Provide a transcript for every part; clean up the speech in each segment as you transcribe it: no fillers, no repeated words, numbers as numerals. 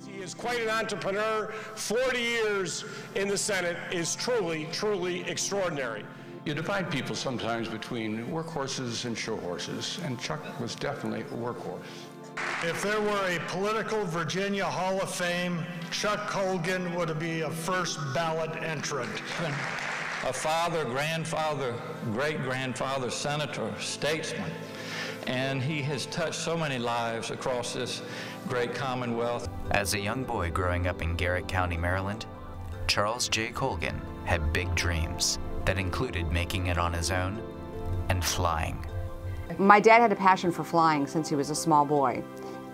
He is quite an entrepreneur. 40 years in the Senate is truly, truly extraordinary. You divide people sometimes between workhorses and show horses, and Chuck was definitely a workhorse. If there were a political Virginia Hall of Fame, Chuck Colgan would be a first ballot entrant. A father, grandfather, great-grandfather, senator, statesman, and he has touched so many lives across this great Commonwealth. As a young boy growing up in Garrett County, Maryland, Charles J. Colgan had big dreams that included making it on his own and flying. My dad had a passion for flying since he was a small boy,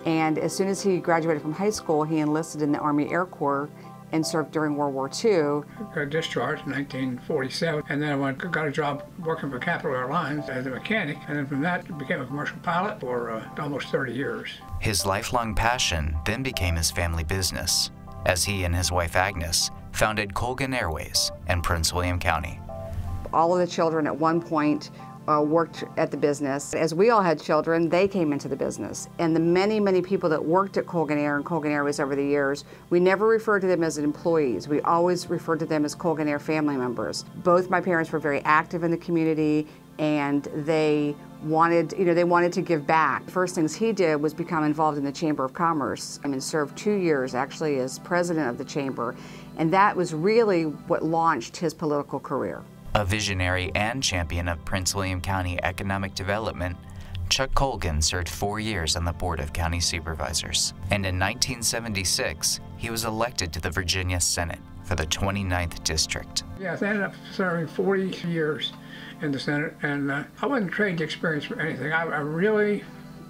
and as soon as he graduated from high school, he enlisted in the Army Air Corps and served during World War II. I got discharged in 1947, and then I got a job working for Capital Airlines as a mechanic, and then from that I became a commercial pilot for almost 30 years. His lifelong passion then became his family business, as he and his wife Agnes founded Colgan Airways in Prince William County. All of the children at one point worked at the business. As we all had children, they came into the business. And the many, many people that worked at Colgan Air and Colgan Airways over the years, we never referred to them as employees. We always referred to them as Colgan Air family members. Both my parents were very active in the community, and they wanted to give back. The first things he did was become involved in the Chamber of Commerce and served 2 years actually as president of the chamber. And that was really what launched his political career. A visionary and champion of Prince William County economic development, Chuck Colgan served 4 years on the Board of County Supervisors. And in 1976, he was elected to the Virginia Senate for the 29th District. Yes, I ended up serving 40 years in the Senate, and I wouldn't trade the experience for anything. I really,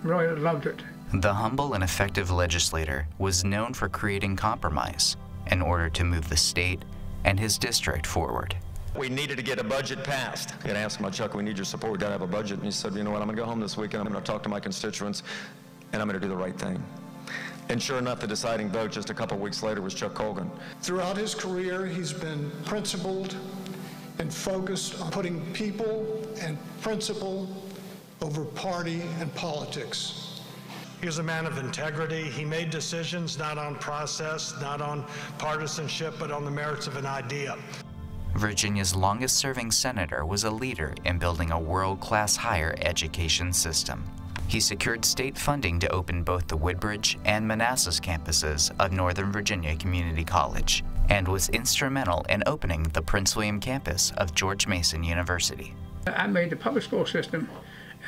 really loved it. The humble and effective legislator was known for creating compromise in order to move the state and his district forward. We needed to get a budget passed. I asked him, Chuck, we need your support. We got to have a budget. And he said, you know what, I'm going to go home this weekend. I'm going to talk to my constituents, and I'm going to do the right thing. And sure enough, the deciding vote just a couple weeks later was Chuck Colgan. Throughout his career, he's been principled and focused on putting people and principle over party and politics. He was a man of integrity. He made decisions not on process, not on partisanship, but on the merits of an idea. Virginia's longest-serving senator was a leader in building a world-class higher education system. He secured state funding to open both the Woodbridge and Manassas campuses of Northern Virginia Community College, and was instrumental in opening the Prince William campus of George Mason University. I made the public school system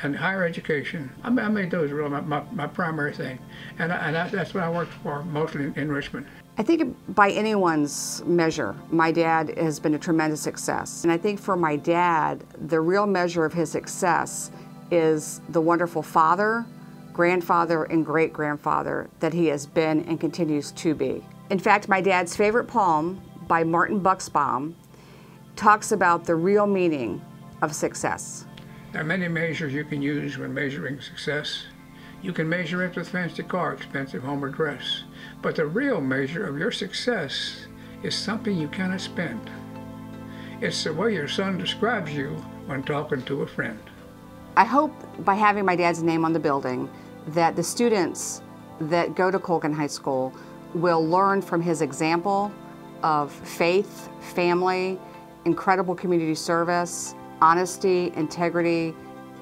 and higher education, I made those really my primary thing. And that's what I worked for mostly in Richmond. I think by anyone's measure, my dad has been a tremendous success. And I think for my dad, the real measure of his success is the wonderful father, grandfather, and great-grandfather that he has been and continues to be. In fact, my dad's favorite poem by Martin Buxbaum talks about the real meaning of success. There are many measures you can use when measuring success. You can measure it with fancy car, expensive home or dress. But the real measure of your success is something you cannot spend. It's the way your son describes you when talking to a friend. I hope by having my dad's name on the building that the students that go to Colgan High School will learn from his example of faith, family, incredible community service, honesty, integrity,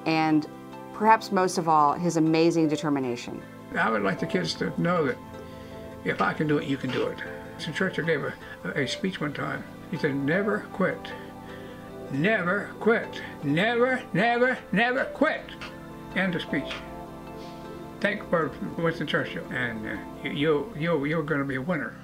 and perhaps most of all, his amazing determination. I would like the kids to know that if I can do it, you can do it. So Churchill gave a speech one time. He said, never quit. Never quit. Never, never, never quit. End of speech. Take a word from Winston Churchill, and you're going to be a winner.